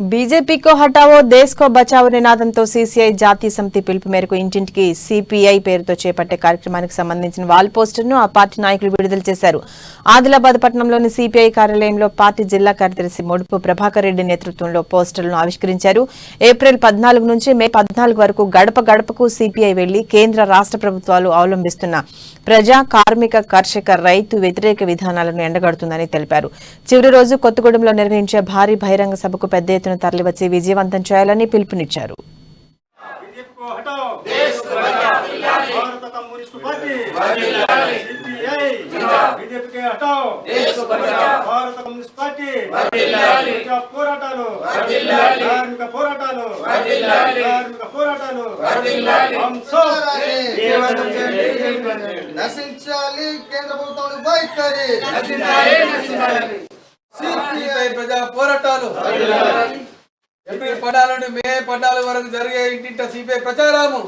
BJP को हटाओ देश को बचाओ నినాదంతో सीसीआई జాతీయ సమితి పిలుపు మేరకు ఇంటింటికి సిపిఐ పేరుతో చేపట్టే కార్యక్రమానికి సంబంధించిన వాల్ పోస్టర్ను ఆ పార్టీ నాయకులు విడుదల చేశారు. ఆదిలాబాద్ పట్టణంలోని సిపిఐ కార్యాలయంలో పార్టీ జిల్లా కార్యదర్శి ముడుపు ప్రభాకర్ రెడ్డి నేతృత్వంలో పోస్టర్లను ఆవిష్కరించారు. ఏప్రిల్ 14 నుంచి మే 14 వరకు గడప గడపకు సిపిఐ వెళ్లి కేంద్ర రాష్ట్ర ప్రభుత్వాలు అవలంబిస్తున్న ప్రజా కార్మిక కర్షక రైతు వ్యతిరేక విధానాలను ఎండగడుతుందని తెలిపారు. చివరి రోజు కొత్తగూడెంలో నిర్వహించే భారీ బహిరంగ సభకు పెద్ద ఎత్తున తరలివచ్చి విజయవంతం చేయాలని పిలుపునిచ్చారు. నశించాలి కేంద్ర ప్రభుత్వం వైఖరి, ప్రజా పోరాటాలు ఏప్రిల్ 14 నుండి మే 14 వరకు జరిగే ఇంటింట సిపిఐ ప్రచారము.